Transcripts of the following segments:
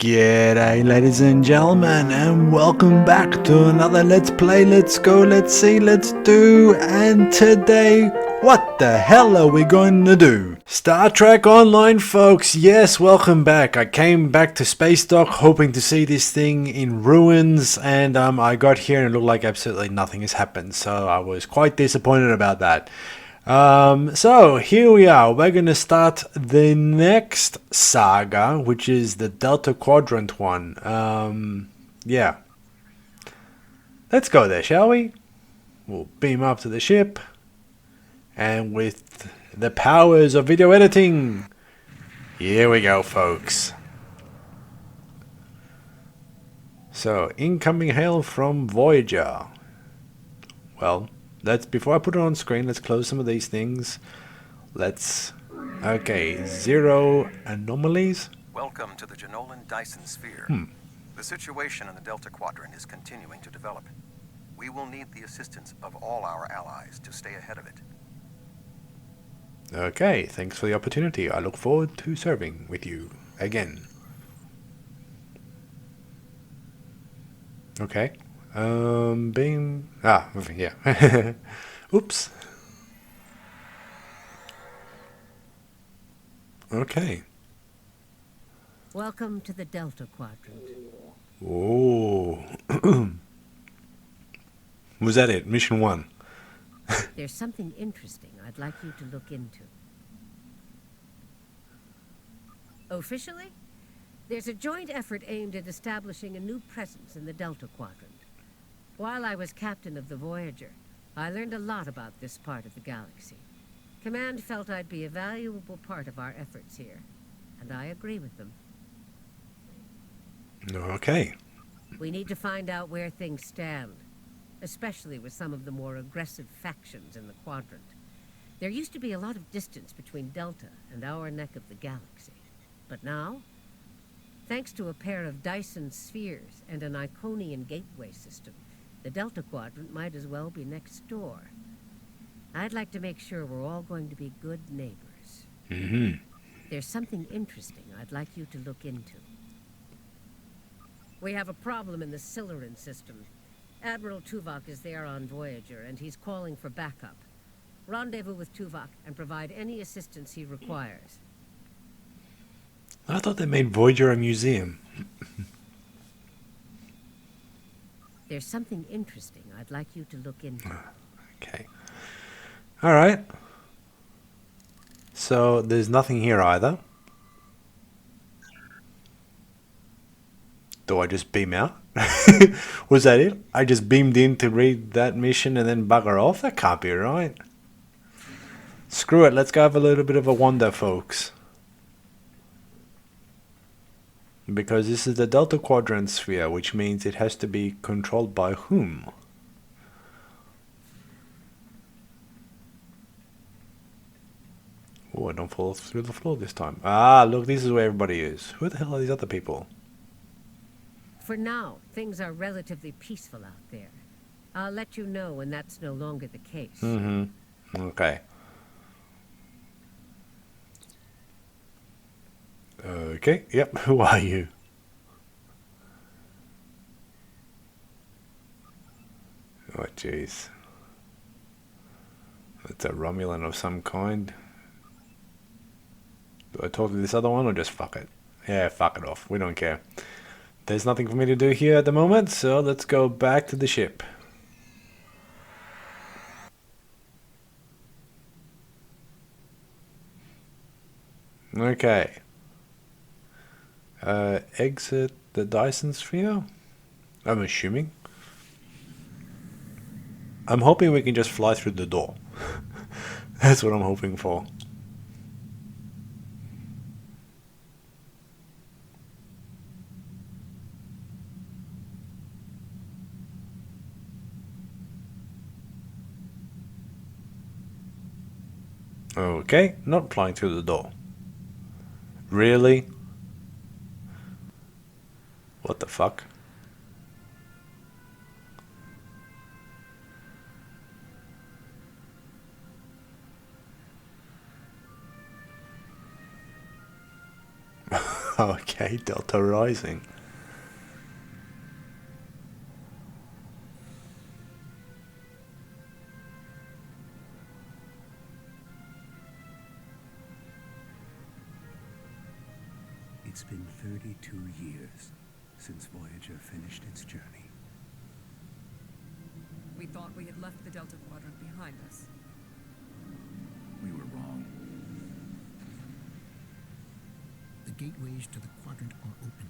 G'day ladies and gentlemen, and welcome back to another Let's Play, Let's Go, Let's See, Let's Do. And today, what the hell are we going to do? Star Trek Online, folks. Yes, welcome back. I came back to Space Dock hoping to see this thing in ruins, and I got here and it looked like absolutely nothing has happened, so I was quite disappointed about that. So here we are. We're gonna start the next saga, which is the Delta Quadrant one. Yeah. Let's go there, shall we? We'll beam up to the ship, and with the powers of video editing, here we go, folks. So, incoming hail from Voyager. Well, before I put it on screen, let's close some of these things. Okay, 0 anomalies. Welcome to the Jenolan Dyson Sphere. The situation in the Delta Quadrant is continuing to develop. We will need the assistance of all our allies to stay ahead of it. Okay, thanks for the opportunity. I look forward to serving with you again. Okay. Yeah. Oops. Okay. Welcome to the Delta Quadrant. Oh. Was that it? Mission 1. There's something interesting I'd like you to look into. Officially, there's a joint effort aimed at establishing a new presence in the Delta Quadrant. While I was captain of the Voyager, I learned a lot about this part of the galaxy. Command felt I'd be a valuable part of our efforts here, and I agree with them. Okay. We need to find out where things stand, especially with some of the more aggressive factions in the quadrant. There used to be a lot of distance between Delta and our neck of the galaxy. But now, thanks to a pair of Dyson spheres and an Iconian gateway system, the Delta Quadrant might as well be next door. I'd like to make sure we're all going to be good neighbors. There's something interesting I'd like you to look into. We have a problem in the Siluran system. Admiral Tuvok is there on Voyager, and he's calling for backup. Rendezvous with Tuvok and provide any assistance he requires. I thought they made Voyager a museum. There's something interesting I'd like you to look into. Okay. Alright. So, there's nothing here either. Do I just beam out? Was that it? I just beamed in to read that mission and then bugger off? That can't be right. Screw it, let's go have a little bit of a wander, folks. Because this is the Delta Quadrant sphere, which means it has to be controlled by whom? Oh, I don't fall through the floor this time. Ah, look, this is where everybody is. Who the hell are these other people? For now, things are relatively peaceful out there. I'll let you know when that's no longer the case. Okay. Okay, yep, who are you? Oh, jeez. It's a Romulan of some kind. Do I talk to this other one or just fuck it? Yeah, fuck it off. We don't care. There's nothing for me to do here at the moment, so let's go back to the ship. Okay. Exit the Dyson sphere? I'm assuming. I'm hoping we can just fly through the door. That's what I'm hoping for. Okay, not flying through the door. Really? What the fuck? Okay, Delta Rising. It's been 32 years since Voyager finished its journey. We thought we had left the Delta Quadrant behind us. We were wrong. The gateways to the quadrant are open.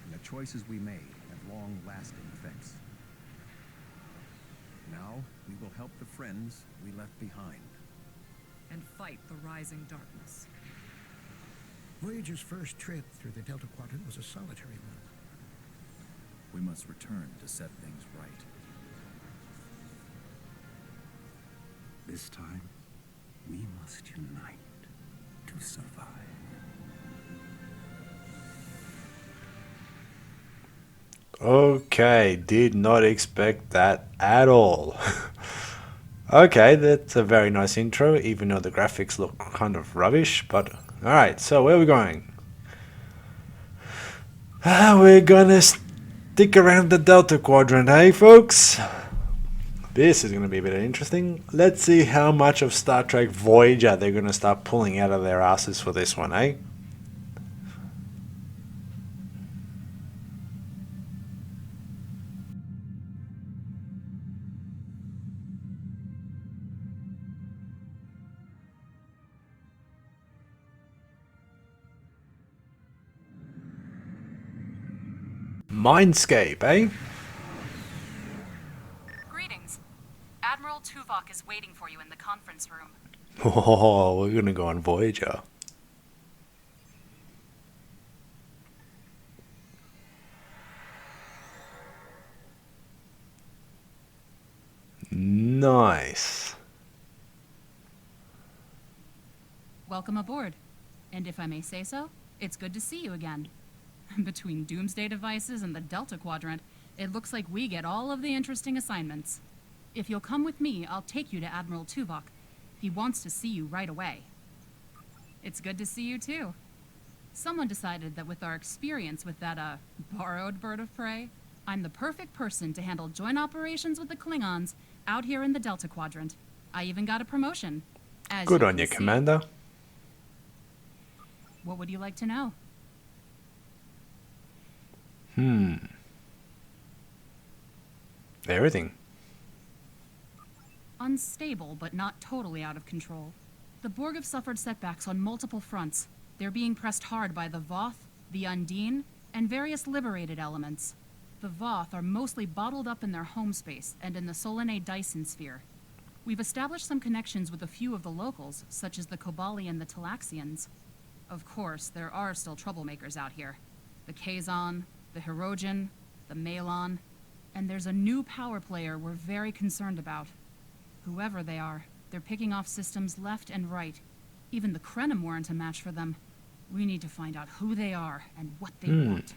And the choices we made have long-lasting effects. Now, we will help the friends we left behind. And fight the rising darkness. Voyager's first trip through the Delta Quadrant was a solitary one. We must return to set things right. This time, we must unite to survive. Okay, did not expect that at all. Okay, that's a very nice intro, even though the graphics look kind of rubbish, but alright, so where are we going? We're gonna stick around the Delta Quadrant, hey folks? This is gonna be a bit interesting. Let's see how much of Star Trek Voyager they're gonna start pulling out of their asses for this one, eh? Mindscape, eh? Greetings. Admiral Tuvok is waiting for you in the conference room. Oh, we're gonna go on Voyager. Nice. Welcome aboard. And if I may say so, it's good to see you again. Between doomsday devices and the Delta Quadrant, it looks like we get all of the interesting assignments. If you'll come with me, I'll take you to Admiral Tuvok. He wants to see you right away. It's good to see you too. Someone decided that with our experience with that, borrowed bird of prey, I'm the perfect person to handle joint operations with the Klingons out here in the Delta Quadrant. I even got a promotion. As Good you on can you, see. Commander. What would you like to know? Everything. Unstable, but not totally out of control. The Borg have suffered setbacks on multiple fronts. They're being pressed hard by the Voth, the Undine, and various liberated elements. The Voth are mostly bottled up in their home space and in the Solanae Dyson sphere. We've established some connections with a few of the locals, such as the Kobali and the Talaxians. Of course, there are still troublemakers out here. The Kazon, the Hirogen, the Malon, and there's a new power player we're very concerned about. Whoever they are, they're picking off systems left and right. Even the Krenim weren't a match for them. We need to find out who they are and what they want.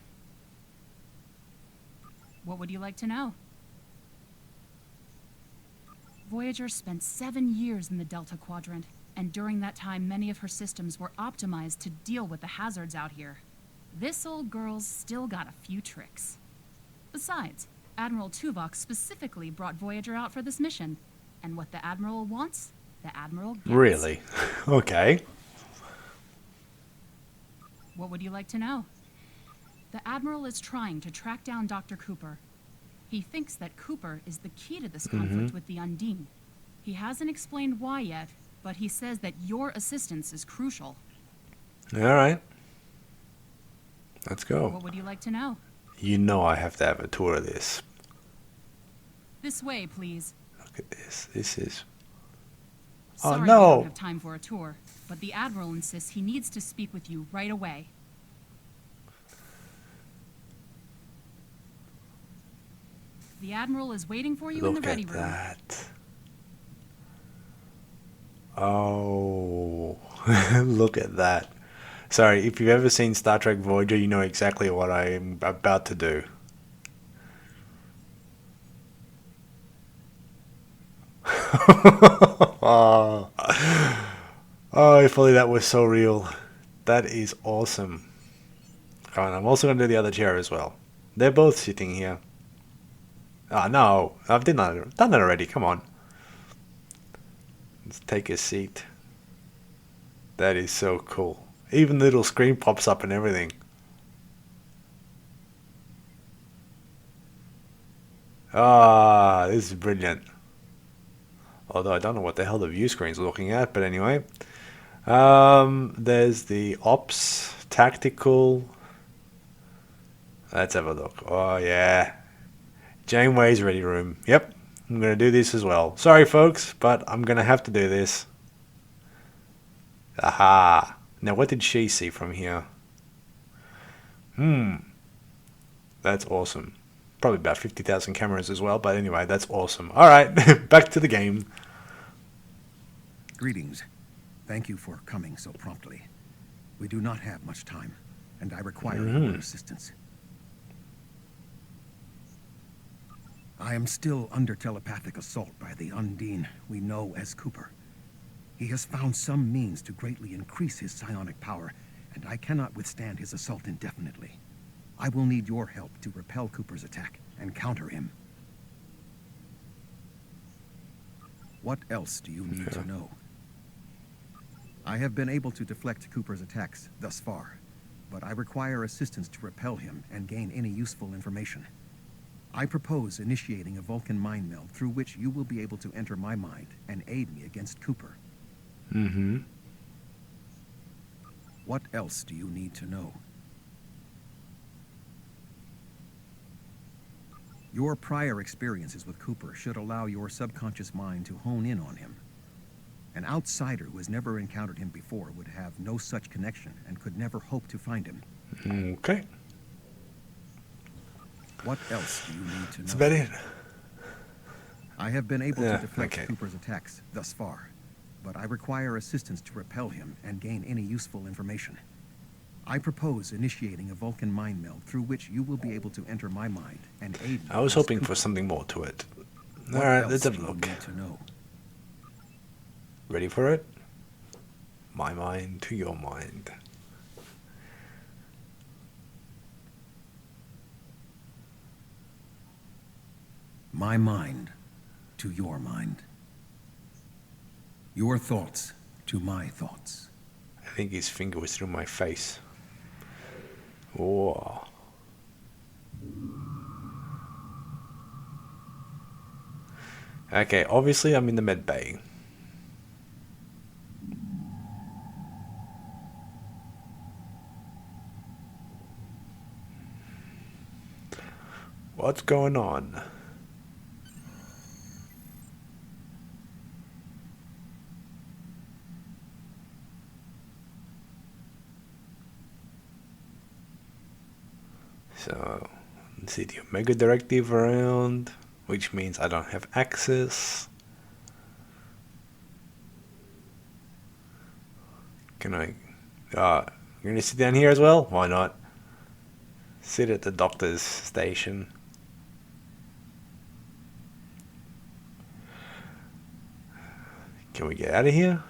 What would you like to know? Voyager spent 7 years in the Delta Quadrant, and during that time many of her systems were optimized to deal with the hazards out here. This old girl's still got a few tricks. Besides, Admiral Tuvok specifically brought Voyager out for this mission, and what the Admiral wants, the Admiral gets. Really? Okay. What would you like to know? The Admiral is trying to track down Dr. Cooper. He thinks that Cooper is the key to this conflict with the Undine. He hasn't explained why yet, but he says that your assistance is crucial. Alright. Let's go. What would you like to know? You know I have to have a tour of this. This way, please. Look at this. This is... Sorry, Oh we no! don't have time for a tour, but the Admiral insists he needs to speak with you right away. The Admiral is waiting for you in the Look ready at room. that. Oh, look at that. Sorry, if you've ever seen Star Trek Voyager, you know exactly what I'm about to do. Oh, if only that was so real. That is awesome. Come on, I'm also going to do the other chair as well. They're both sitting here. Ah, no. I've done that already. Come on. Let's take a seat. That is so cool. Even the little screen pops up and everything. Ah, this is brilliant. Although I don't know what the hell the view screen's looking at, but anyway. There's the ops, tactical. Let's have a look. Oh, yeah. Janeway's ready room. Yep, I'm going to do this as well. Sorry, folks, but I'm going to have to do this. Aha. Now, what did she see from here? That's awesome. Probably about 50,000 cameras as well, but anyway, that's awesome. All right, back to the game. Greetings. Thank you for coming so promptly. We do not have much time, and I require your assistance. I am still under telepathic assault by the Undine we know as Cooper. He has found some means to greatly increase his psionic power, and I cannot withstand his assault indefinitely. I will need your help to repel Cooper's attack and counter him. What else do you need to know? I have been able to deflect Cooper's attacks thus far, but I require assistance to repel him and gain any useful information. I propose initiating a Vulcan mind meld through which you will be able to enter my mind and aid me against Cooper. What else do you need to know? Your prior experiences with Cooper should allow your subconscious mind to hone in on him. An outsider who has never encountered him before would have no such connection and could never hope to find him. Okay. What else do you need to know? That's about it. I have been able to deflect Cooper's attacks thus far, but I require assistance to repel him and gain any useful information. I propose initiating a Vulcan mind meld through which you will be able to enter my mind and aid me. I was hoping for something more to it. Alright, let's have a look. Ready for it? My mind to your mind. My mind to your mind. Your thoughts to my thoughts. I think his finger was through my face. Whoa. Okay, obviously I'm in the med bay. What's going on? So, let's see the Omega Directive around, which means I don't have access. Can I... you're gonna sit down here as well? Why not? Sit at the doctor's station. Can we get out of here?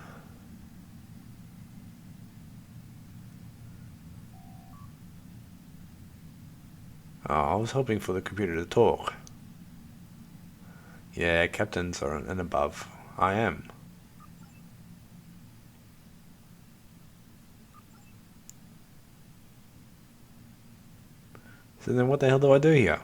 Oh, I was hoping for the computer to talk. Yeah, captains are and above. I am. So then what the hell do I do here?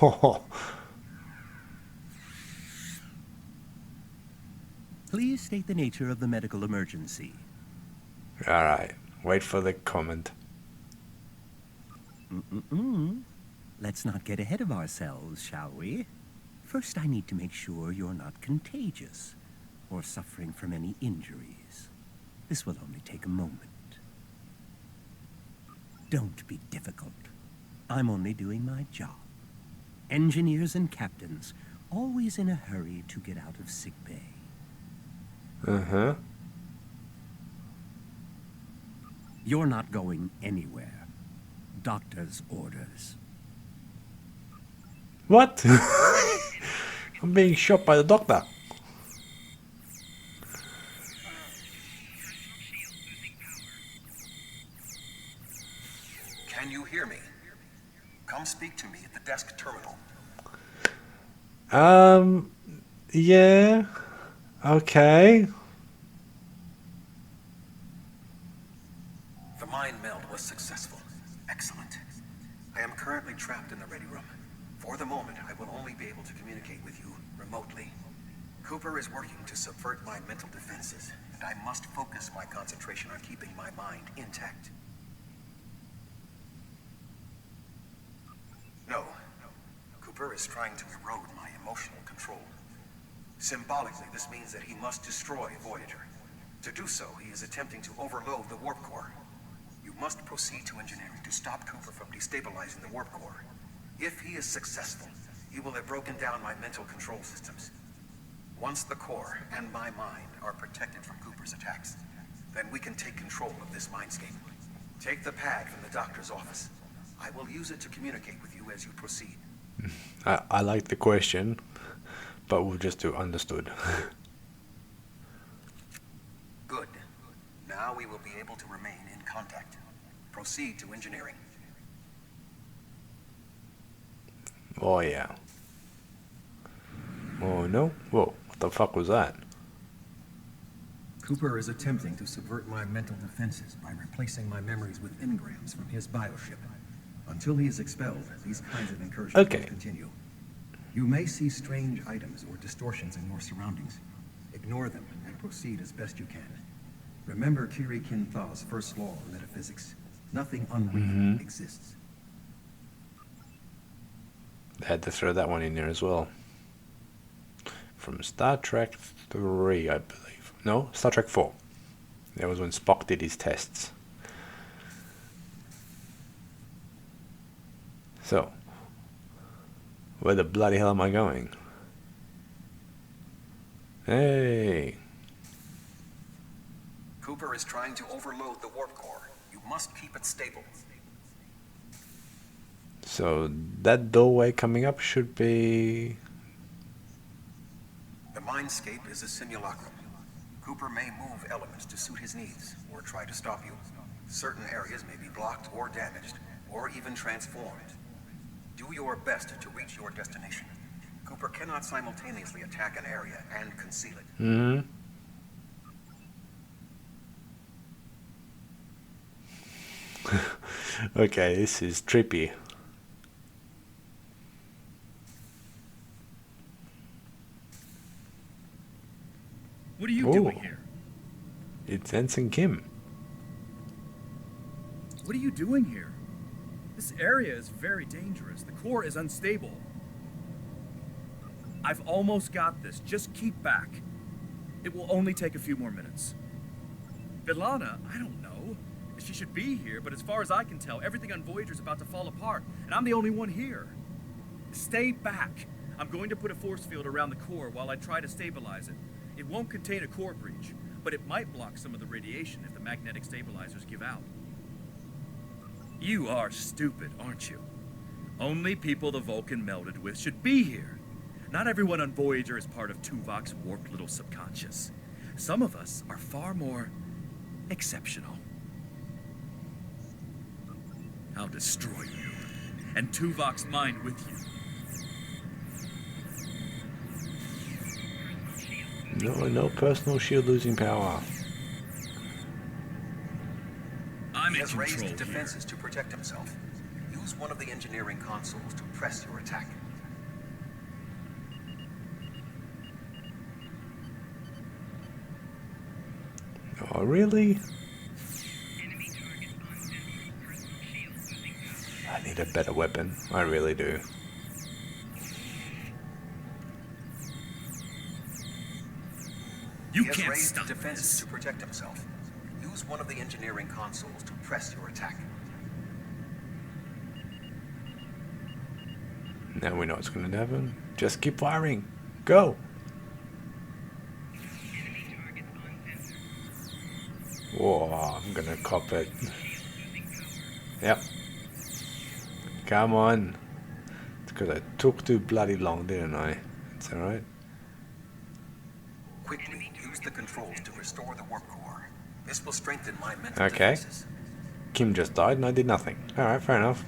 Oh, Please state the nature of the medical emergency. alright. Wait for the comment. Let's not get ahead of ourselves, shall we? First, I need to make sure you're not contagious or suffering from any injuries. This will only take a moment. Don't be difficult. I'm only doing my job. Engineers and captains, always in a hurry to get out of sickbay. You're not going anywhere. Doctor's orders. What? I'm being shot by the doctor. Can you hear me? Come speak to me at the desk terminal. Yeah. Okay. The mind meld was successful. Excellent. I am currently trapped in the ready room. For the moment, I will only be able to communicate with you remotely. Cooper is working to subvert my mental defenses, and I must focus my concentration on keeping my mind intact. No. Cooper is trying to erode my emotional control. Symbolically, this means that he must destroy Voyager. To do so, he is attempting to overload the warp core. You must proceed to engineering to stop Cooper from destabilizing the warp core. If he is successful, he will have broken down my mental control systems. Once the core and my mind are protected from Cooper's attacks, then we can take control of this mindscape. Take the pad from the doctor's office. I will use it to communicate with you as you proceed. I like the question, but we'll just do understood. Good. Now we will be able to remain in contact. Proceed to engineering. Oh yeah. Oh no. Whoa, what the fuck was that? Cooper is attempting to subvert my mental defenses by replacing my memories with engrams from his bioship. Until he is expelled, these kinds of incursions will continue. You may see strange items or distortions in your surroundings. Ignore them and proceed as best you can. Remember Kiri Kintha's first law of metaphysics. Nothing unreal exists. I had to throw that one in there as well. From Star Trek 3, I believe. No, Star Trek 4. That was when Spock did his tests. So, where the bloody hell am I going? Hey! Cooper is trying to overload the warp core. You must keep it stable. So, that doorway coming up should be... The mindscape is a simulacrum. Cooper may move elements to suit his needs, or try to stop you. Certain areas may be blocked or damaged, or even transformed. Do your best to reach your destination. Cooper cannot simultaneously attack an area and conceal it. Okay, this is trippy. What are you doing here? It's Ensign Kim. What are you doing here? This area is very dangerous. The core is unstable. I've almost got this. Just keep back. It will only take a few more minutes. B'Elanna, I don't know. She should be here, but as far as I can tell, everything on Voyager is about to fall apart, and I'm the only one here. Stay back. I'm going to put a force field around the core while I try to stabilize it. It won't contain a core breach, but it might block some of the radiation if the magnetic stabilizers give out. You are stupid, aren't you? Only people the Vulcan melded with should be here. Not everyone on Voyager is part of Tuvok's warped little subconscious. Some of us are far more exceptional. I'll destroy you, and Tuvok's mind with you. No personal shield losing power. I'm He in has raised control defenses to protect himself. Use one of the engineering consoles to press your attack. Oh, really? I need a better weapon. I really do. You He has can't raised stop defenses this. to protect himself. Use one of the engineering consoles to press your attack. Now we know what's going to happen. Just keep firing. Go! Whoa, I'm gonna cop it. Yep. Come on. It's because I took too bloody long, didn't I? It's alright. Quickly use the controls to restore the warp core. This will strengthen my mental Okay. defenses. Kim just died and I did nothing. Alright, fair enough.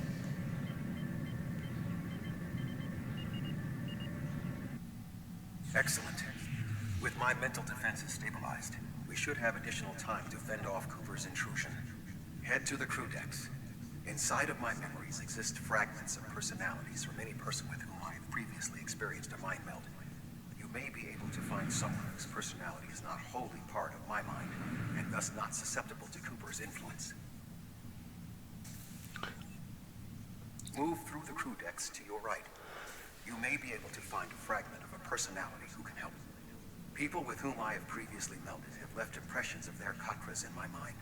Excellent. With my mental defenses stabilized, we should have additional time to fend off Cooper's intrusion. Head to the crew decks. Inside of my memories exist fragments of personalities from any person with whom I have previously experienced a mind meld. You may be able to find someone whose personality is not wholly part of my mind, and thus not susceptible to Cooper's influence. Move through the crew decks to your right. You may be able to find a fragment of a personality who can help. People with whom I have previously melded have left impressions of their Katras in my mind.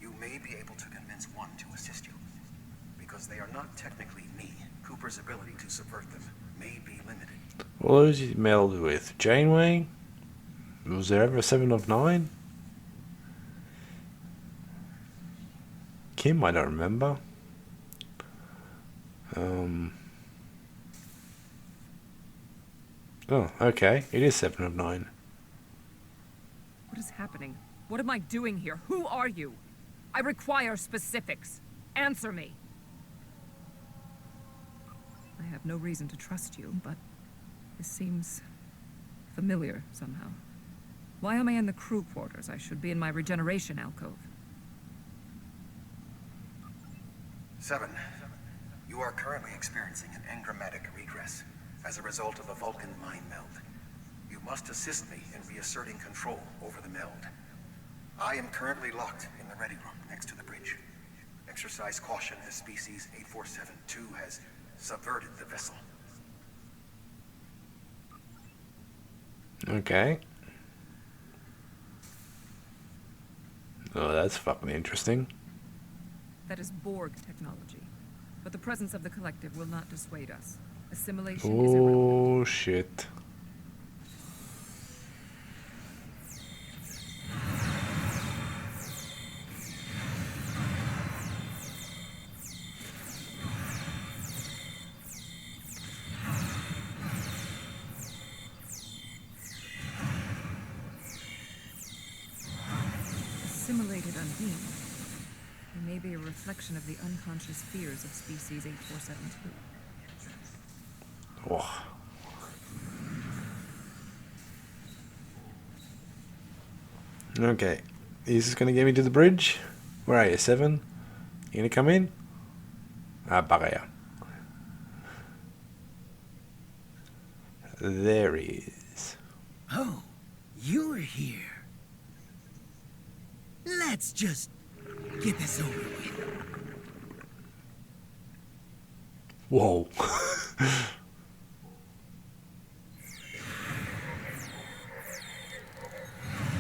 You may be able to convince one to assist you. Because they are not technically me, Cooper's ability to subvert them may be limited. Well, who's he melded with? Janeway? Was there ever a 7 of 9? Kim, I don't remember. Oh, okay. It is 7 of 9. What is happening? What am I doing here? Who are you? I require specifics. Answer me. I have no reason to trust you, but this seems familiar somehow. Why am I in the crew quarters? I should be in my regeneration alcove. 7. You are currently experiencing an engrammatic regress as a result of a Vulcan mind meld. You must assist me in reasserting control over the meld. I am currently locked in the ready room next to the bridge. Exercise caution as species 8472 has subverted the vessel. Okay. Oh, that's fucking interesting. That is Borg technology. But the presence of the collective will not dissuade us. Assimilation is irrelevant. Oh, shit. Assimilated Undine. They may be a reflection of the unconscious fears of species 8472. Oh. Okay. Is this gonna get me to the bridge? Where are you, 7? You gonna come in? Ah, bugger ya. There he is. Oh, you're here. Let's just get this over with. Whoa.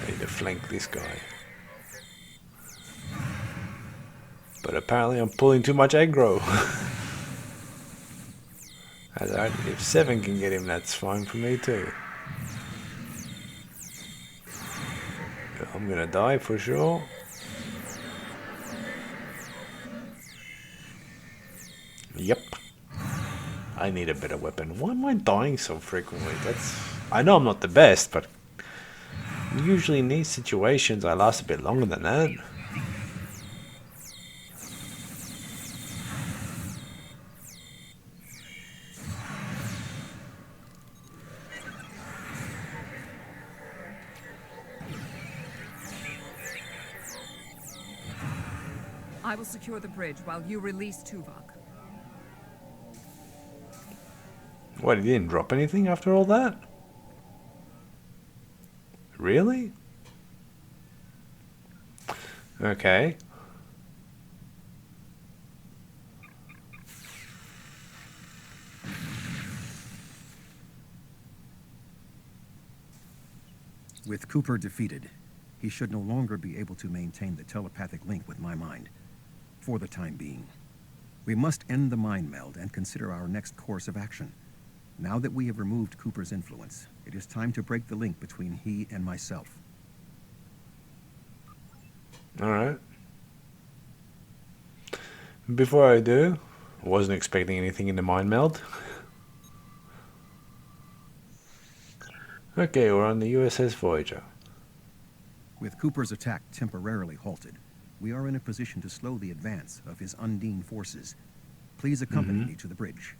I need to flank this guy. But apparently I'm pulling too much aggro. That's alright. If 7 can get him, that's fine for me too. I'm gonna die for sure. Yep. I need a better weapon. Why am I dying so frequently? I know I'm not the best, but usually in these situations I last a bit longer than that. I will secure the bridge while you release Tuvok. What, he didn't drop anything after all that? Really? Okay. With Cooper defeated, he should no longer be able to maintain the telepathic link with my mind, for the time being. We must end the mind meld and consider our next course of action. Now that we have removed Cooper's influence, it is time to break the link between he and myself. Alright. Before I do, I wasn't expecting anything in the mind meld. Okay, we're on the USS Voyager. With Cooper's attack temporarily halted, we are in a position to slow the advance of his Undine forces. Please accompany me to the bridge.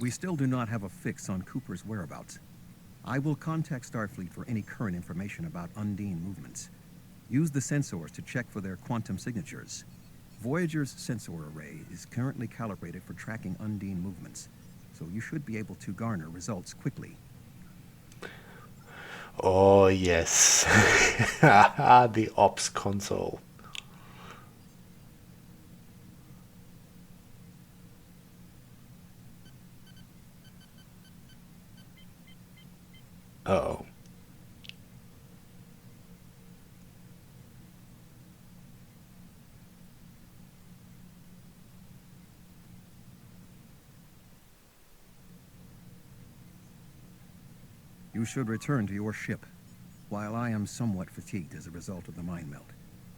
We still do not have a fix on Cooper's whereabouts. I will contact Starfleet for any current information about Undine movements. Use the sensors to check for their quantum signatures. Voyager's sensor array is currently calibrated for tracking Undine movements, so you should be able to garner results quickly. Oh yes, the ops console. Uh-oh. You should return to your ship. While I am somewhat fatigued as a result of the mind meld,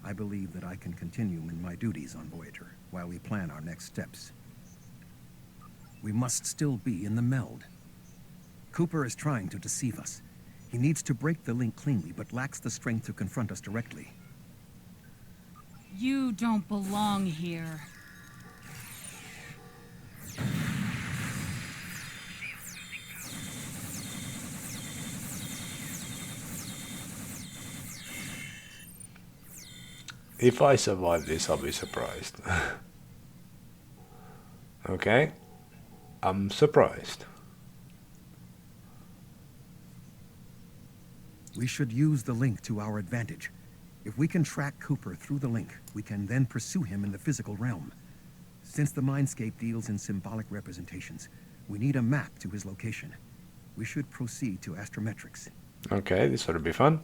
I believe that I can continue in my duties on Voyager while we plan our next steps. We must still be in the meld. Cooper is trying to deceive us. He needs to break the link cleanly, but lacks the strength to confront us directly. You don't belong here. If I survive this, I'll be surprised. Okay, I'm surprised. We should use the link to our advantage. If we can track Cooper through the link, we can then pursue him in the physical realm. Since the mindscape deals in symbolic representations, we need a map to his location. We should proceed to astrometrics. Okay, this ought to be fun.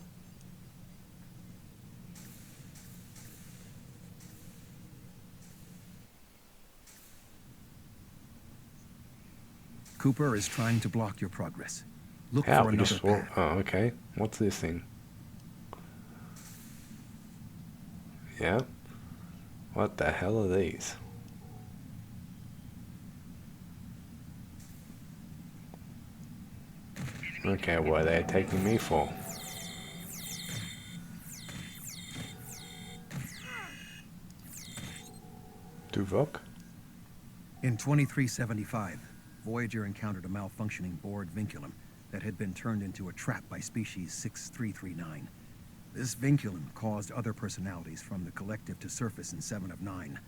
Cooper is trying to block your progress. Look How? for We another just path. Oh, okay. What's this thing? Yeah? What the hell are these? Okay, what are they taking me for? Tuvok? In 2375, Voyager encountered a malfunctioning board vinculum that had been turned into a trap by species 6339. This vinculum caused other personalities from the collective to surface in 7 of 9.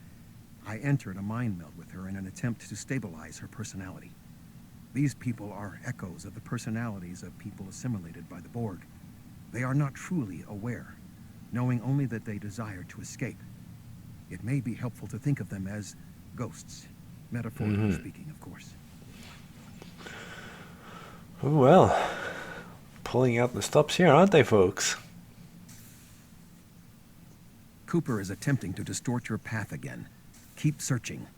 I entered a mind meld with her in an attempt to stabilize her personality. These people are echoes of the personalities of people assimilated by the Borg. They are not truly aware, knowing only that they desire to escape. It may be helpful to think of them as ghosts, metaphorically speaking, of course. Well, pulling out the stops here, aren't they, folks? Cooper is attempting to distort your path again. Keep searching.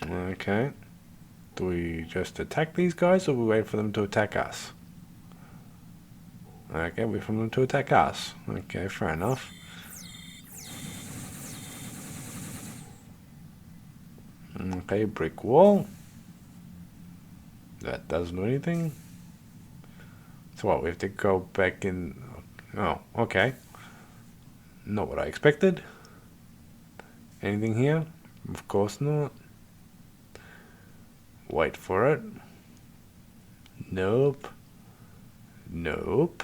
Okay. Do we just attack these guys, or we wait for them to attack us? Okay, wait for them to attack us. Okay, fair enough. Okay, brick wall. That doesn't do anything. So what, we have to go back in... Oh, okay. Not what I expected. Anything here? Of course not. Wait for it. Nope. Nope.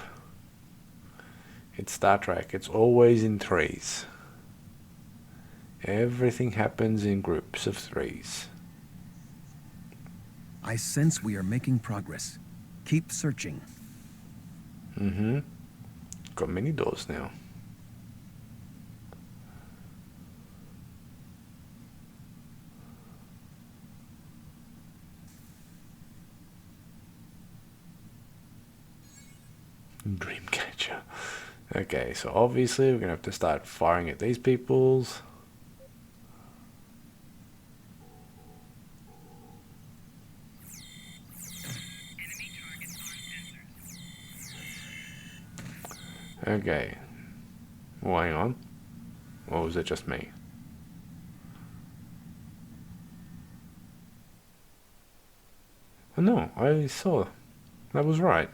It's Star Trek. It's always in threes. Everything happens in groups of threes. I sense we are making progress. Keep searching. Got many doors now. Dreamcatcher. Okay, so obviously we're gonna have to start firing at these peoples. Okay. Well, hang on. Or was it just me? Oh, no, I saw. That was right.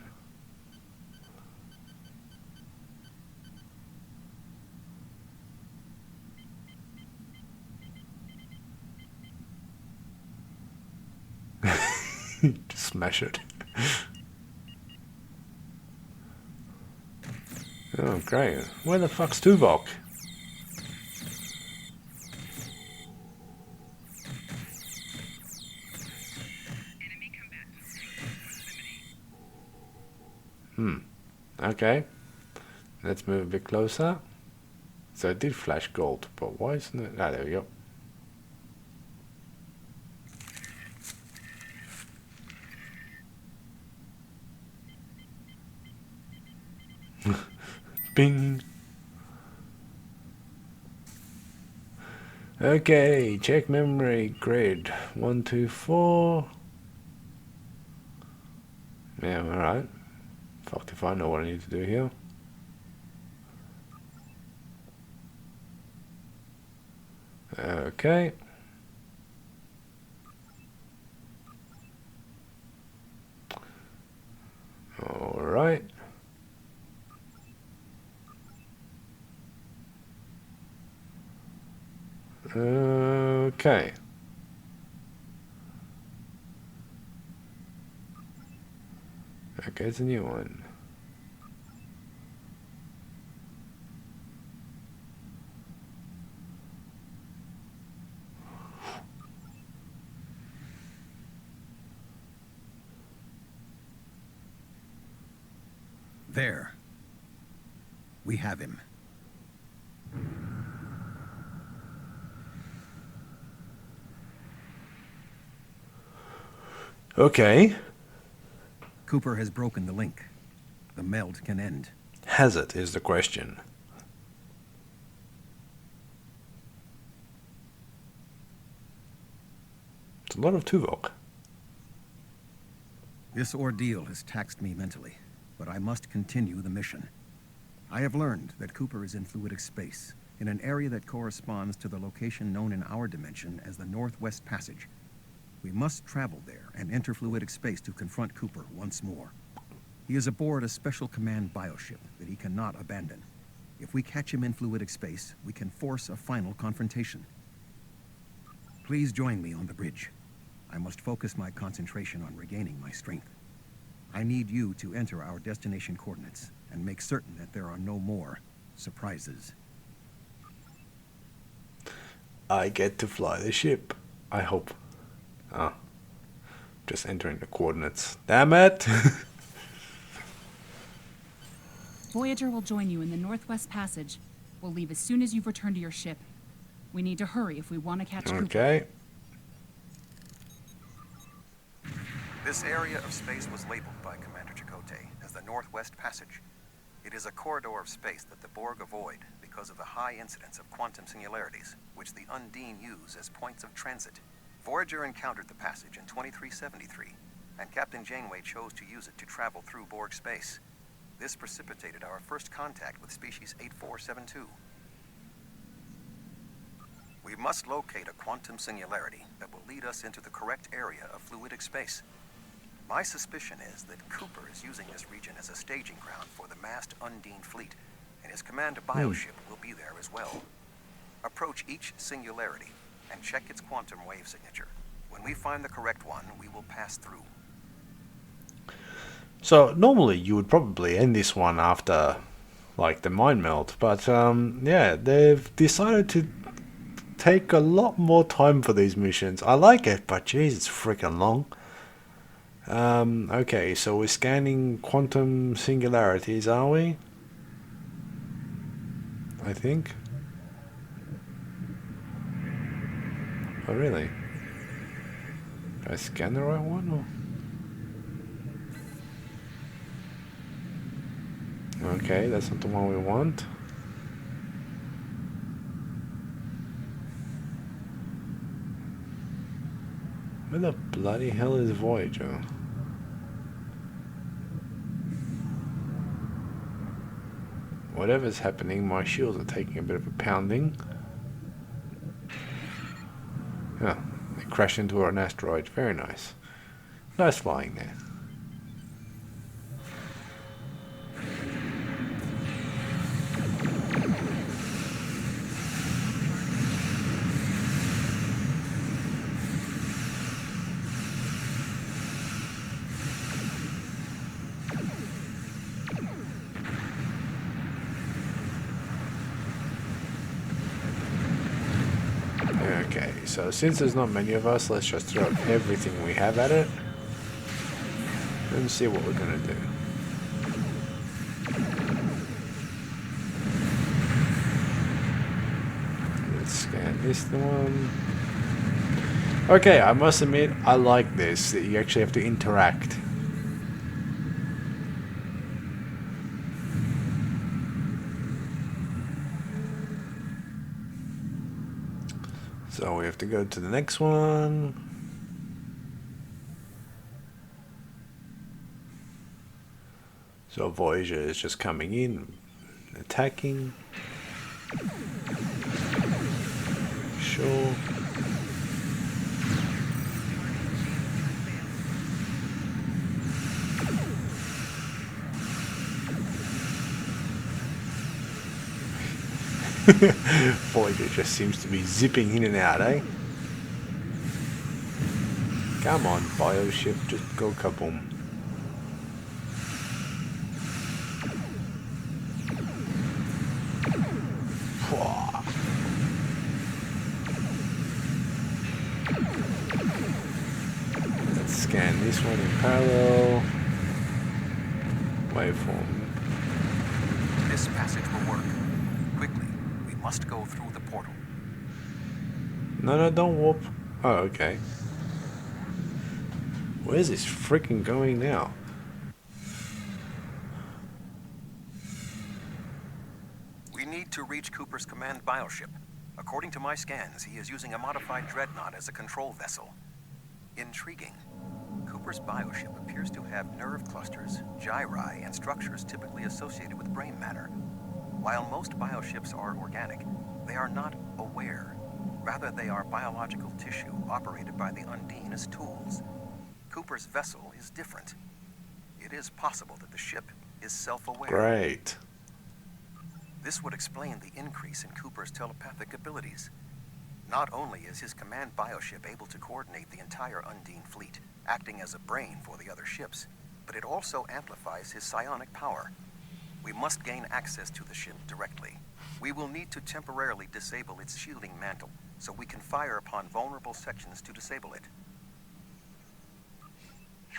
Just smash it. Oh, great. Where the fuck's Tuvok? Okay. Let's move a bit closer. So it did flash gold, but why isn't it? Ah, there we go. Bing. Okay, check memory grid. 1, 2, 4. Yeah, alright. Fucked if I know what I need to do here. Okay. Alright. Okay. Okay, it's a new one. There. We have him. Okay. Cooper has broken the link. The meld can end. Has it, is the question. It's a lot of Tuvok. This ordeal has taxed me mentally, but I must continue the mission. I have learned that Cooper is in fluidic space, in an area that corresponds to the location known in our dimension as the Northwest Passage. We must travel there and enter fluidic space to confront Cooper once more. He is aboard a special command bioship that he cannot abandon. If we catch him in fluidic space, we can force a final confrontation. Please join me on the bridge. I must focus my concentration on regaining my strength. I need you to enter our destination coordinates and make certain that there are no more surprises. I get to fly the ship. I hope. Ah. Just entering the coordinates. Damn it! Voyager will join you in the Northwest Passage. We'll leave as soon as you've returned to your ship. We need to hurry if we want to catch Cooper. Okay. This area of space was labeled by Commander Chakotay as the Northwest Passage. It is a corridor of space that the Borg avoid because of the high incidence of quantum singularities, which the Undine use as points of transit. Voyager encountered the passage in 2373, and Captain Janeway chose to use it to travel through Borg space. This precipitated our first contact with species 8472. We must locate a quantum singularity that will lead us into the correct area of fluidic space. My suspicion is that Cooper is using this region as a staging ground for the massed Undine fleet, and his command bioship will be there as well. Approach each singularity and check its quantum wave signature. When we find the correct one, we will pass through. So normally you would probably end this one after like the mind melt, but yeah, they've decided to take a lot more time for these missions. I like it, but geez, it's freaking long. Okay, so we're scanning quantum singularities, are we? I think. Oh really? Did I scan the right one or? Okay, that's not the one we want. Where the bloody hell is Voyager? Whatever's happening, my shields are taking a bit of a pounding. Yeah, they crashed into an asteroid. Very nice. Nice flying there. Okay, so since there's not many of us, let's just throw everything we have at it and see what we're gonna do. Let's scan this one. Okay, I must admit, I like this, that you actually have to interact. So we have to go to the next one. So Voyager is just coming in, attacking. Sure. Voyager just seems to be zipping in and out, eh? Come on, bioship, just go kaboom. Let's scan this one in parallel. Waveform. This passage will work. Quickly, we must go through the portal. No, don't warp. Oh, okay. Where's this freaking going now? We need to reach Cooper's command bioship. According to my scans, he is using a modified dreadnought as a control vessel. Intriguing. Cooper's bioship appears to have nerve clusters, gyri, and structures typically associated with brain matter. While most bioships are organic, they are not aware. Rather, they are biological tissue operated by the Undine as tools. Cooper's vessel is different. It is possible that the ship is self-aware. Great. This would explain the increase in Cooper's telepathic abilities. Not only is his command bioship able to coordinate the entire Undine fleet, acting as a brain for the other ships, but it also amplifies his psionic power. We must gain access to the ship directly. We will need to temporarily disable its shielding mantle, so we can fire upon vulnerable sections to disable it.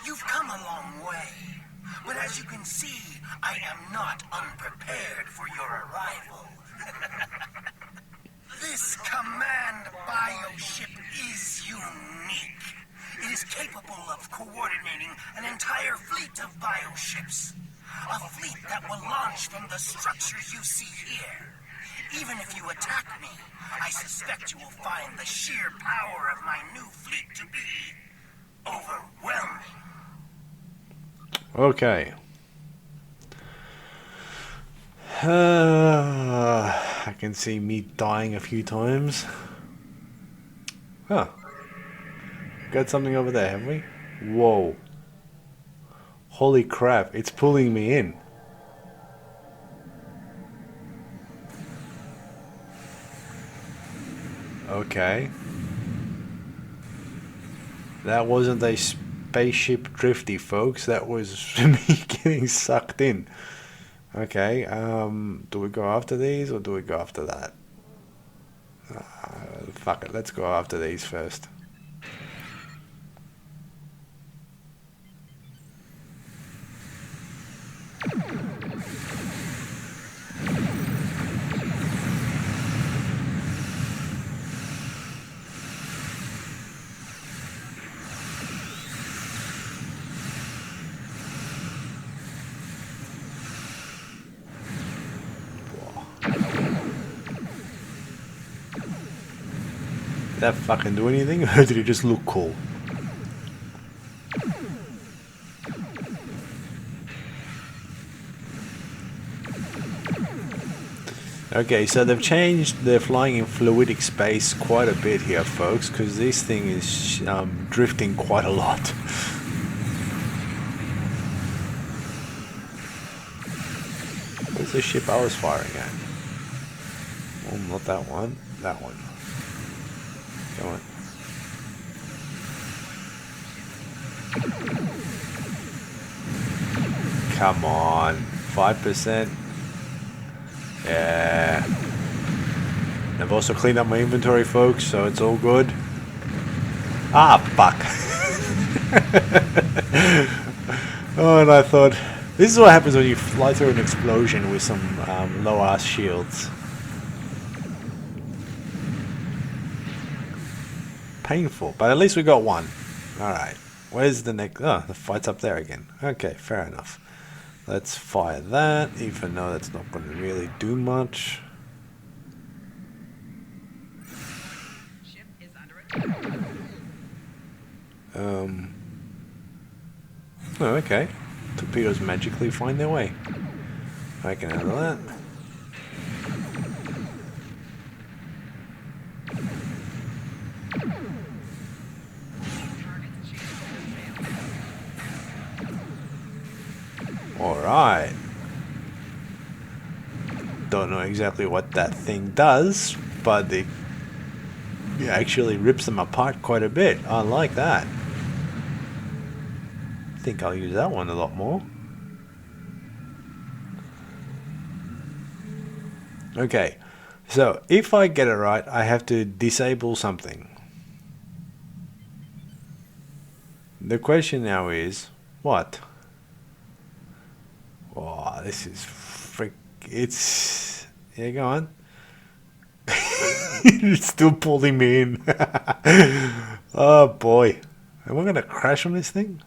You've come a long way, but as you can see, I am not unprepared for your arrival. This command bioship is unique. It is capable of coordinating an entire fleet of bioships. A fleet that will launch from the structures you see here. Even if you attack me, I suspect you will find the sheer power of my new fleet to be overwhelming. Okay. I can see me dying a few times. Huh. Got something over there, have we? Whoa. Holy crap, it's pulling me in. Okay. That wasn't a spaceship drifty, folks. That was me getting sucked in. Okay, do we go after these or do we go after that? Fuck it, let's go after these first. Did that fucking do anything, or did it just look cool? Okay, so they've changed the flying in fluidic space quite a bit here, folks, because this thing is drifting quite a lot. Where's the ship I was firing at? Oh, not that one. That one. Come on. Come on. 5%. Yeah. I've also cleaned up my inventory, folks, so it's all good. Ah, fuck. Oh, and I thought, this is what happens when you fly through an explosion with some low-ass shields. Painful, but at least we got one. Alright, where's the next? Oh, the fight's up there again. Okay, fair enough. Let's fire that, even though that's not going to really do much. Ship is under attack. Oh, okay. Torpedoes magically find their way. I can handle that. Alright. Don't know exactly what that thing does, but it actually rips them apart quite a bit. I like that. I think I'll use that one a lot more. Okay, so if I get it right, I have to disable something. The question now is, what? Oh, this is it's... Yeah, go on. It's still pulling me in. Oh, boy. Am I going to crash on this thing?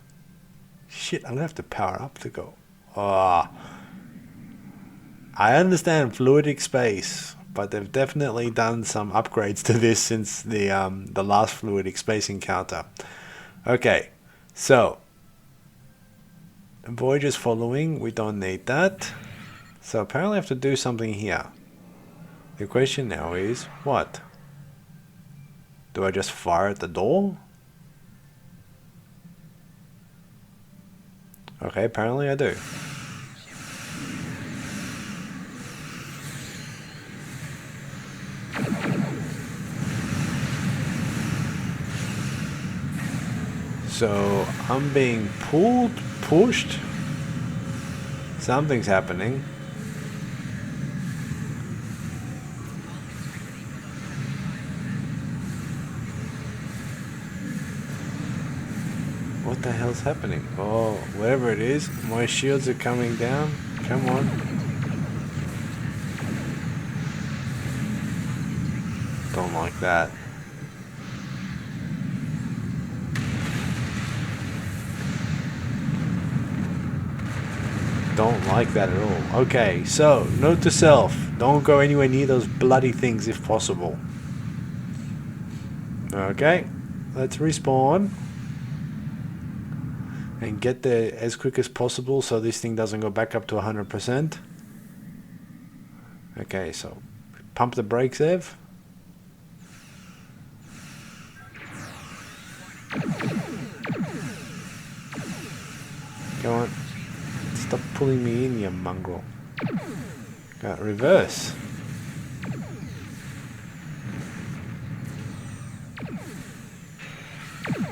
Shit, I'm going to have to power up to go. Oh. I understand fluidic space, but they've definitely done some upgrades to this since the last fluidic space encounter. Okay, so... Voyager's following, we don't need that. So apparently I have to do something here. The question now is, what? Do I just fire at the door? Okay, apparently I do. So I'm being pulled, pushed. Something's happening. What the hell's happening? Oh, whatever it is, my shields are coming down. Come on. Don't like that. Don't like that at all. Okay, so, note to self. Don't go anywhere near those bloody things if possible. Okay, let's respawn. And get there as quick as possible so this thing doesn't go back up to 100%. Okay, so, pump the brakes, Ev. Go on. Stop pulling me in, you mongrel. Got reverse.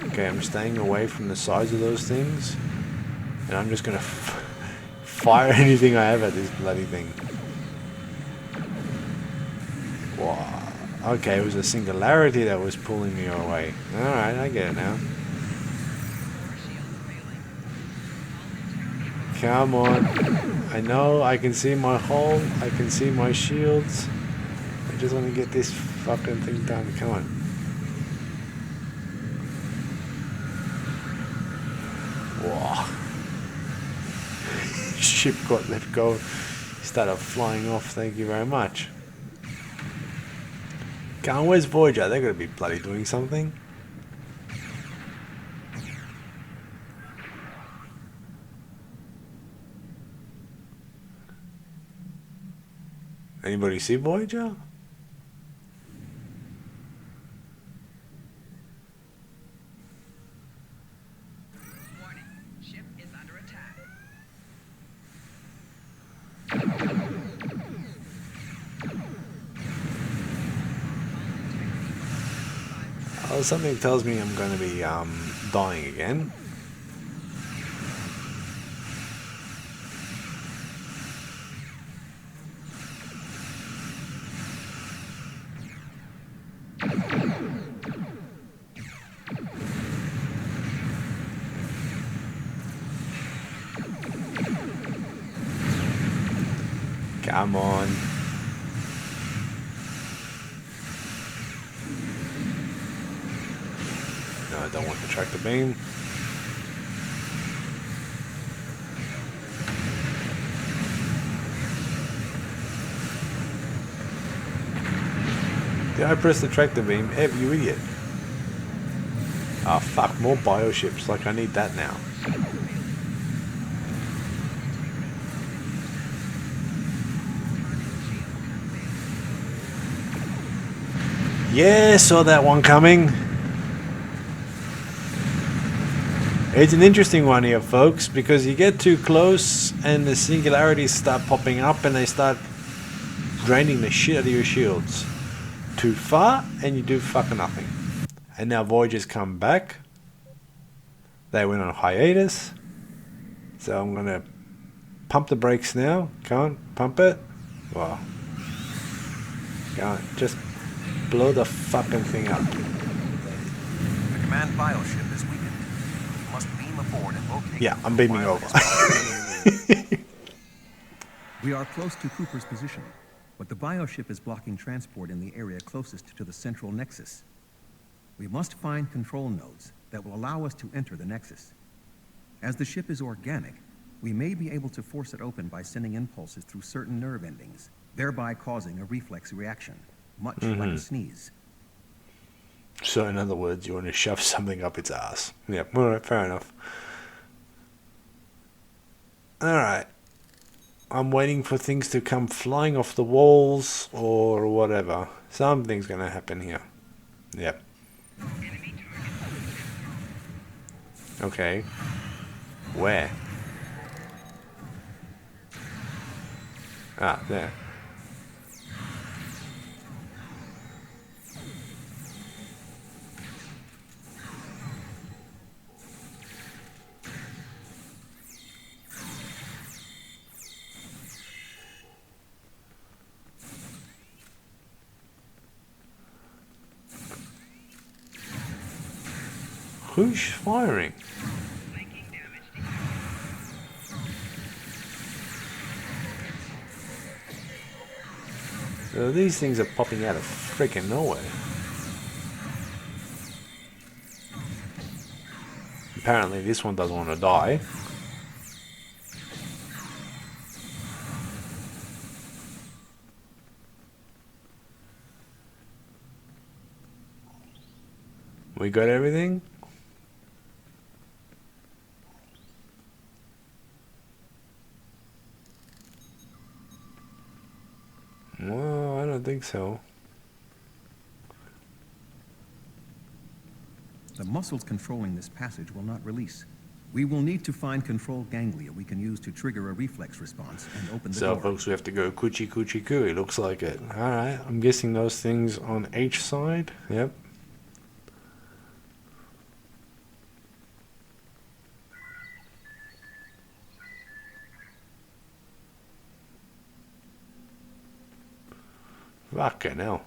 Okay, I'm staying away from the sides of those things. And I'm just gonna fire anything I have at this bloody thing. Wow. Okay, it was a singularity that was pulling me away. Alright, I get it now. Come on. I know, I can see my hull, I can see my shields. I just want to get this fucking thing done. Come on. Wow. Ship got let go. Started flying off, thank you very much. Come on, where's Voyager? They're gonna be bloody doing something. Anybody see Voyager? Warning. Ship is under attack. Oh, something tells me I'm gonna be dying again. Come on. No, I don't want to track the beam. Did I press the tractor beam? Ev, you idiot. Ah, fuck, more bioships. Like, I need that now. Yeah, saw that one coming. It's an interesting one here, folks, because you get too close and the singularities start popping up and they start draining the shit out of your shields. Too far and you do fucking nothing. And now Voyager's come back. They went on hiatus. So I'm gonna pump the brakes now. Can't pump it. Well, can't. Just blow the fucking thing up. The command bioship is weakened. You must beam aboard and locate. Yeah, I'm beaming over. We are close to Cooper's position, but the bioship is blocking transport in the area closest to the central nexus. We must find control nodes that will allow us to enter the nexus. As the ship is organic, we may be able to force it open by sending impulses through certain nerve endings, thereby causing a reflex reaction, much like a sneeze. So in other words, you want to shove something up its ass. Yep, alright, fair enough. Alright. I'm waiting for things to come flying off the walls or whatever. Something's gonna happen here. Yep. Okay. Where? Ah, there. Who's firing? So these things are popping out of freaking nowhere. Apparently this one doesn't want to die. We got everything? Well, I don't think so. The muscles controlling this passage will not release. We will need to find control ganglia we can use to trigger a reflex response and open the door. So folks, we have to go coochie coochie cooey, looks like it. Alright, I'm guessing those things on each side. Yep. Fucking hell.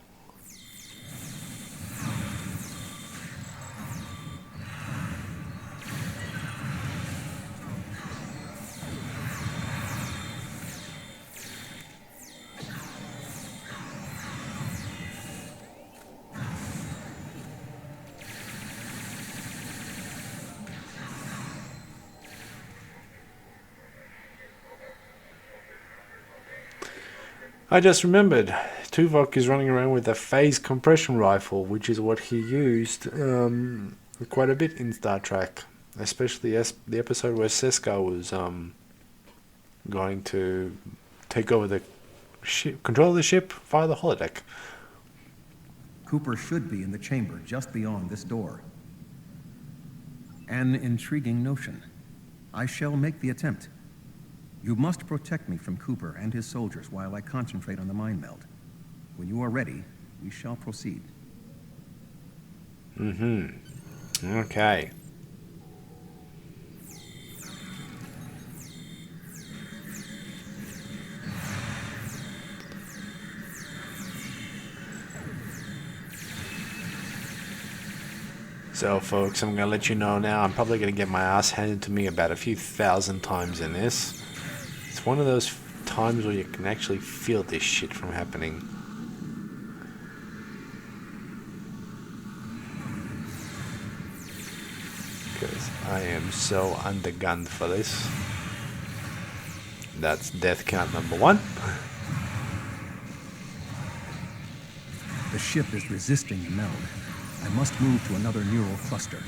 I just remembered Tuvok is running around with a phase compression rifle, which is what he used quite a bit in Star Trek, especially the episode where Seska was going to take over the ship, control the ship via the holodeck. Cooper should be in the chamber just beyond this door. An intriguing notion. I shall make the attempt. You must protect me from Cooper and his soldiers while I concentrate on the mind meld. When you are ready, we shall proceed. Okay. So folks, I'm going to let you know now, I'm probably going to get my ass handed to me about a few thousand times in this. It's one of those times where you can actually feel this shit from happening. Because I am so undergunned for this. That's death count number 1. The ship is resisting the meld. I must move to another neural cluster.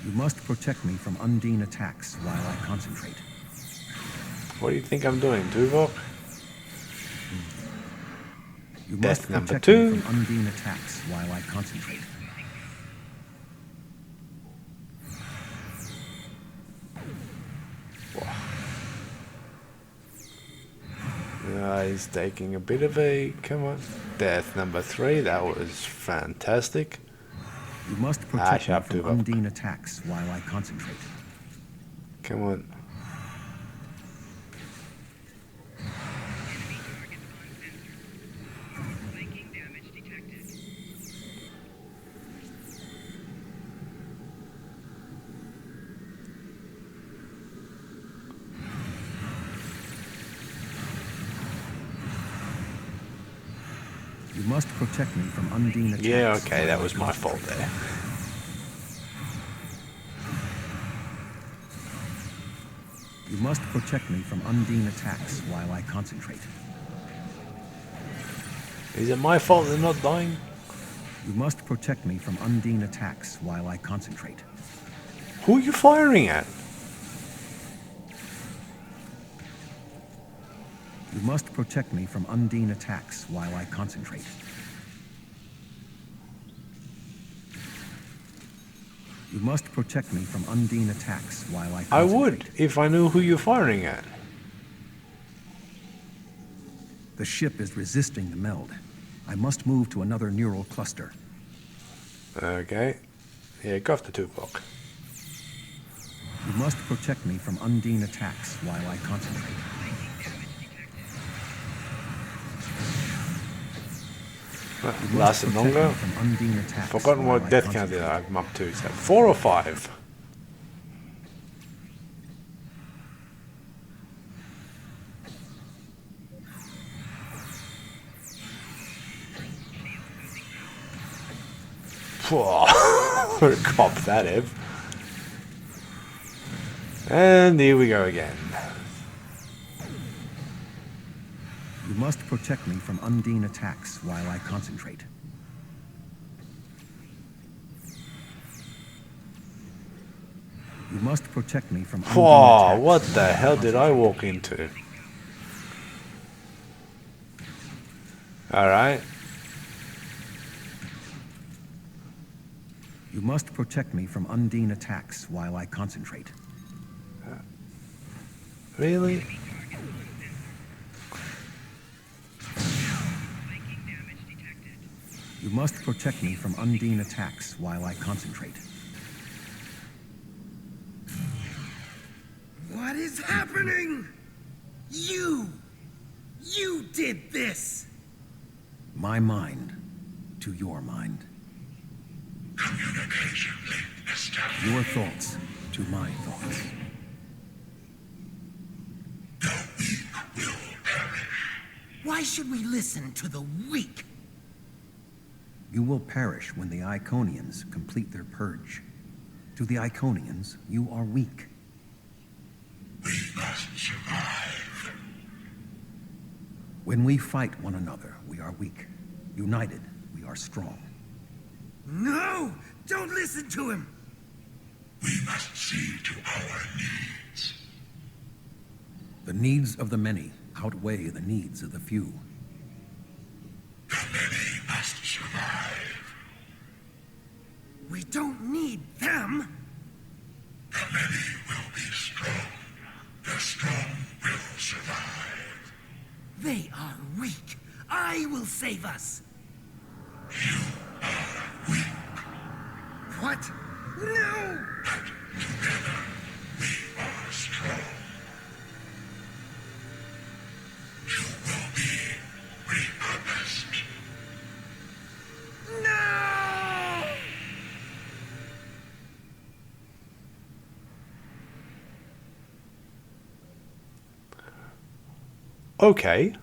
You must protect me from Undine attacks while I concentrate. What do you think I'm doing, Tuvok? You Death must number protect 2. me from Undine attacks while I concentrate. He's taking a bit of a... Come on. Death number 3. That was fantastic. You must protect me up, from Tuvok. Undine attacks while I concentrate. Come on. Flanking damage detected. You must protect me from Undine attacks. Yeah, okay, that while I was my fault concentrate. there. You must protect me from Undine attacks while I concentrate. Is it my fault they're not dying? You must protect me from Undine attacks while I concentrate. Who are you firing at? You must protect me from Undine attacks while I concentrate. You must protect me from Undine attacks while I concentrate. I would, if I knew who you're firing at. The ship is resisting the meld. I must move to another neural cluster. Okay. Yeah, go after Tuvok. You must protect me from Undine attacks while I concentrate. Lasted longer. From Undine attacks Forgotten while what I death count concentrate. I'm up to. So 4 or 5? Cop that, Ev. And here we go again. You must protect me from Undine attacks while I concentrate. You must protect me from Undine Whoa, attacks what while the I hell did I concentrate. walk into? Alright. You must protect me from Undine attacks while I concentrate. Really? Flanking damage detected. You must protect me from Undine attacks while I concentrate. What is happening? You did this! My mind to your mind. Communication link established. Your thoughts to my thoughts. The weak will perish. Why should we listen to the weak? You will perish when the Iconians complete their purge. To the Iconians, you are weak. We must survive. When we fight one another, we are weak. United, we are strong. No! Don't listen to him! We must see to our needs. The needs of the many outweigh the needs of the few. The many must survive. We don't need them! The many will be strong. The strong will survive. They are weak. I will save us. You are weak. What? No! But together, we are strong. You will be repurposed. No! Okay.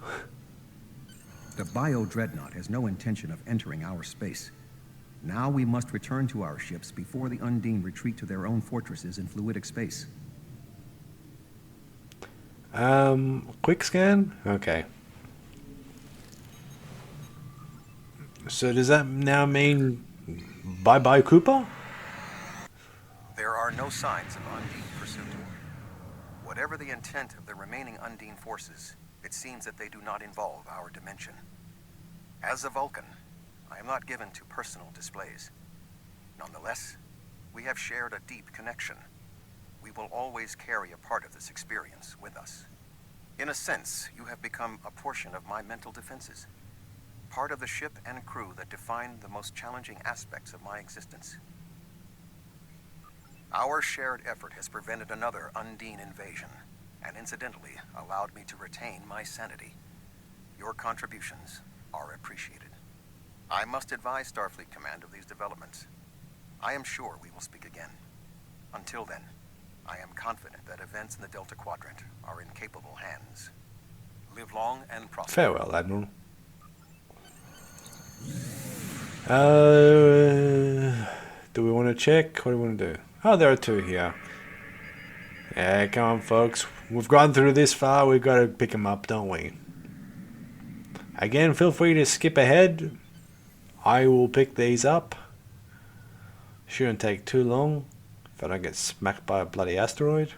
The bio-dreadnought has no intention of entering our space. Now we must return to our ships before the Undine retreat to their own fortresses in fluidic space. Quick scan? Okay. So does that now mean bye-bye Cooper? There are no signs of Undine pursuit. Whatever the intent of the remaining Undine forces, it seems that they do not involve our dimension. As a Vulcan, I am not given to personal displays. Nonetheless, we have shared a deep connection. We will always carry a part of this experience with us. In a sense, you have become a portion of my mental defenses. Part of the ship and crew that define the most challenging aspects of my existence. Our shared effort has prevented another Undine invasion, and incidentally allowed me to retain my sanity. Your contributions are appreciated. I must advise Starfleet Command of these developments. I am sure we will speak again. Until then, I am confident that events in the Delta Quadrant are in capable hands. Live long and prosper. Farewell, Admiral. Do we want to check? What do we want to do? Oh, there are two here. Yeah, come on, folks. We've gone through this far. We've got to pick them up, don't we? Again, feel free to skip ahead. I will pick these up. Shouldn't take too long if I don't get smacked by a bloody asteroid.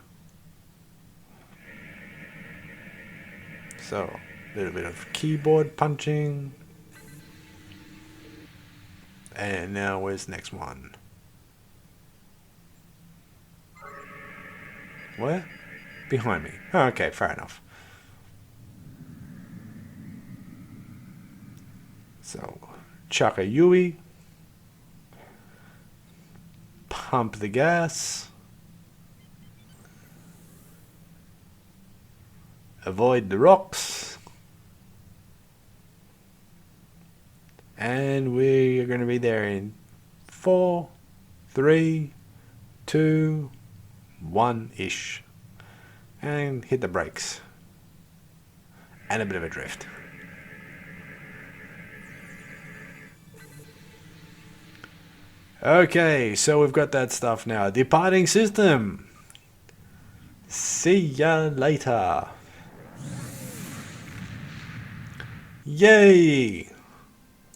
So, a little bit of keyboard punching. And now where's the next one? Where? Behind me. Oh, okay, fair enough. So, chuck a Yui. Pump the gas. Avoid the rocks. And we are going to be there in 4, 3, 2, 1-ish. And hit the brakes. And a bit of a drift. Okay, so we've got that stuff now. Departing system. See ya later. Yay!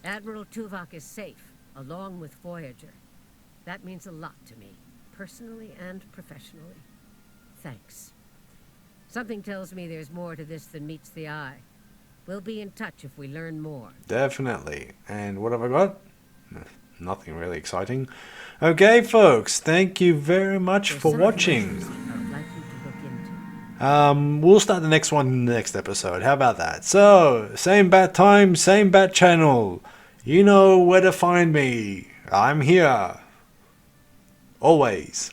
Admiral Tuvok is safe, along with Voyager. That means a lot to me, personally and professionally. Thanks. Something tells me there's more to this than meets the eye. We'll be in touch if we learn more. Definitely. And what have I got? Nothing really exciting. Okay, folks, thank you very much for watching. We'll start the next one in the next episode. How about that? So, same bat time, same bat channel. You know where to find me. I'm here. Always.